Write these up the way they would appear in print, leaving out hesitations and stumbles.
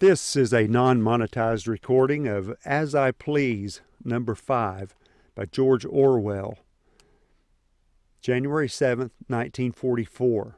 This is a non-monetized recording of As I Please, number 5, by George Orwell, January 7th, 1944.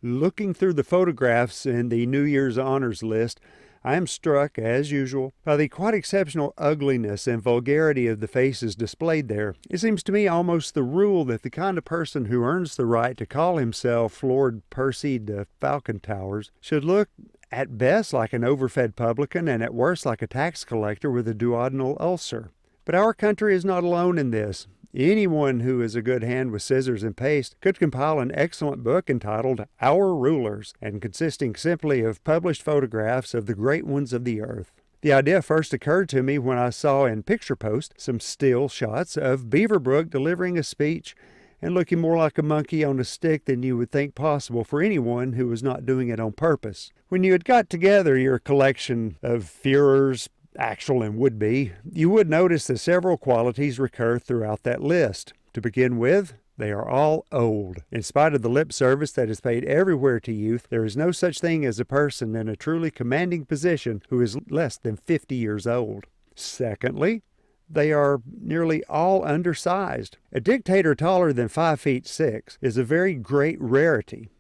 Looking through the photographs in the New Year's honors list, I am struck, as usual, by the quite exceptional ugliness and vulgarity of the faces displayed there. It seems to me almost the rule that the kind of person who earns the right to call himself Lord Percy de Falcon Towers should look at best like an overfed publican and at worst like a tax collector with a duodenal ulcer. But our country is not alone in this. Anyone who is a good hand with scissors and paste could compile an excellent book entitled Our Rulers, and consisting simply of published photographs of the great ones of the earth. The idea first occurred to me when I saw in Picture Post some still shots of Beaverbrook delivering a speech and looking more like a monkey on a stick than you would think possible for anyone who was not doing it on purpose. When you had got together your collection of Führers, actual and would-be, you would notice that several qualities recur throughout that list. To begin with, they are all old. In spite of the lip service that is paid everywhere to youth, there is no such thing as a person in a truly commanding position who is less than 50 years old. Secondly, they are nearly all undersized. A dictator taller than 5'6" is a very great rarity.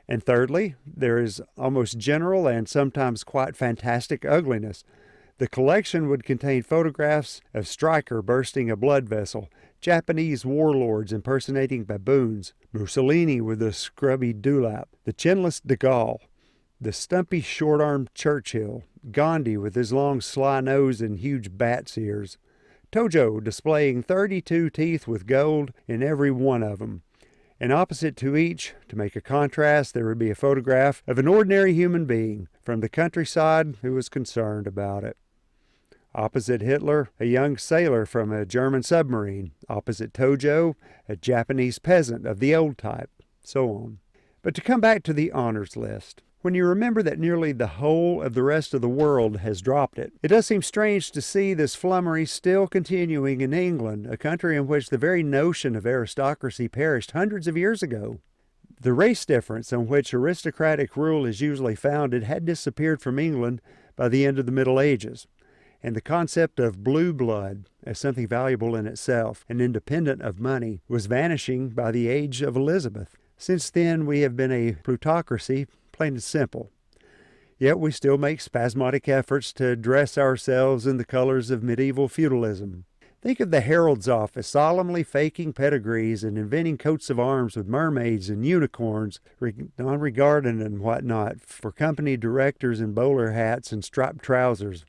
And thirdly, there is almost general and sometimes quite fantastic ugliness. The collection would contain photographs of Stryker bursting a blood vessel, Japanese warlords impersonating baboons, Mussolini with a scrubby dewlap, the chinless de Gaulle, the stumpy short-armed Churchill, Gandhi with his long sly nose and huge bat's ears, Tojo displaying 32 teeth with gold in every one of them. And opposite to each, to make a contrast, there would be a photograph of an ordinary human being from the countryside who was concerned about it. Opposite Hitler, a young sailor from a German submarine. Opposite Tojo, a Japanese peasant of the old type. So on. But to come back to the honors list. When you remember that nearly the whole of the rest of the world has dropped it, it does seem strange to see this flummery still continuing in England, a country in which the very notion of aristocracy perished hundreds of years ago. The race difference on which aristocratic rule is usually founded had disappeared from England by the end of the Middle Ages, and the concept of blue blood as something valuable in itself and independent of money was vanishing by the age of Elizabeth. Since then, we have been a plutocracy, plain and simple. Yet we still make spasmodic efforts to dress ourselves in the colors of medieval feudalism. Think of the herald's office solemnly faking pedigrees and inventing coats of arms with mermaids and unicorns, non-regardant and whatnot, for company directors in bowler hats and striped trousers.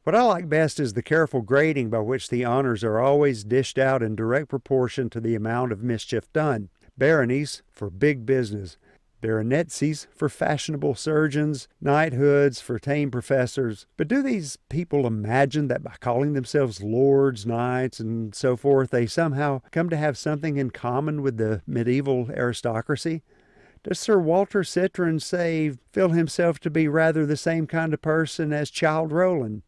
What I like best is the careful grading by which the honors are always dished out in direct proportion to the amount of mischief done. Baronies for big business, baronetcies for fashionable surgeons, knighthoods for tame professors. But do these people imagine that by calling themselves lords, knights, and so forth, they somehow come to have something in common with the medieval aristocracy? Does Sir Walter Citron, say, feel himself to be rather the same kind of person as Childe Roland?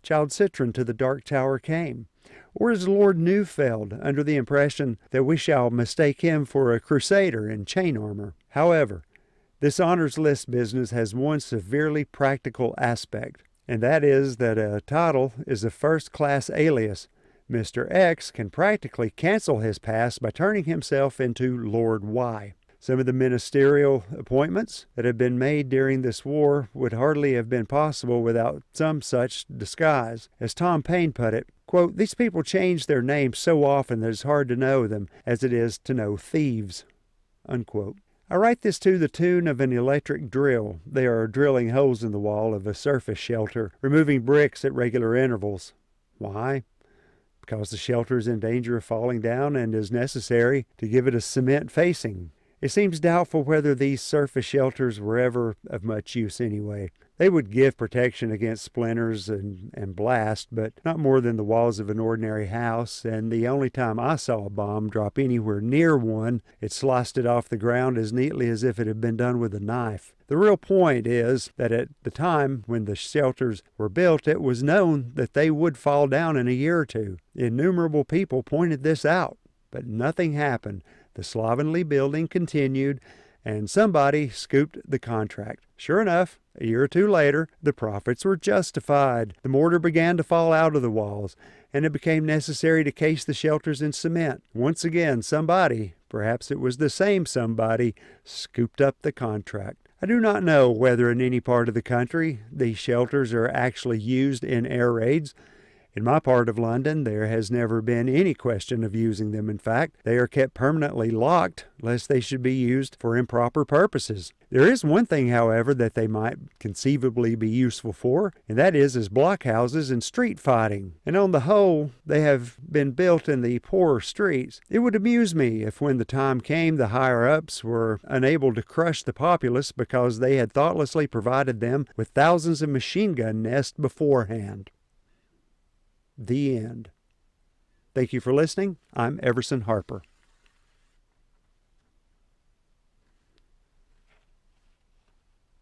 Childe Citron to the Dark Tower came. Or is Lord Neufeld under the impression that we shall mistake him for a crusader in chain armor? However, this honors list business has one severely practical aspect, and that is that a title is a first-class alias. Mr. X can practically cancel his past by turning himself into Lord Y. Some of the ministerial appointments that have been made during this war would hardly have been possible without some such disguise. As Tom Paine put it, quote, "These people change their names so often that it's hard to know them as it is to know thieves," unquote. I write this to the tune of an electric drill. They are drilling holes in the wall of a surface shelter, removing bricks at regular intervals. Why? Because the shelter is in danger of falling down and is necessary to give it a cement facing. It seems doubtful whether these surface shelters were ever of much use anyway. They would give protection against splinters and blast, but not more than the walls of an ordinary house, and the only time I saw a bomb drop anywhere near one, it sliced it off the ground as neatly as if it had been done with a knife. The real point is that at the time when the shelters were built, it was known that they would fall down in a year or two. Innumerable people pointed this out, but nothing happened. The slovenly building continued, and somebody scooped the contract. Sure enough, a year or two later, the profits were justified. The mortar began to fall out of the walls, and it became necessary to case the shelters in cement. Once again, somebody, perhaps it was the same somebody, scooped up the contract. I do not know whether in any part of the country these shelters are actually used in air raids. In my part of London, there has never been any question of using them. In fact, they are kept permanently locked, lest they should be used for improper purposes. There is one thing, however, that they might conceivably be useful for, and that is as blockhouses and street fighting. And on the whole, they have been built in the poorer streets. It would amuse me if when the time came, the higher-ups were unable to crush the populace because they had thoughtlessly provided them with thousands of machine gun nests beforehand. The end. Thank you for listening. I'm Everson Harper.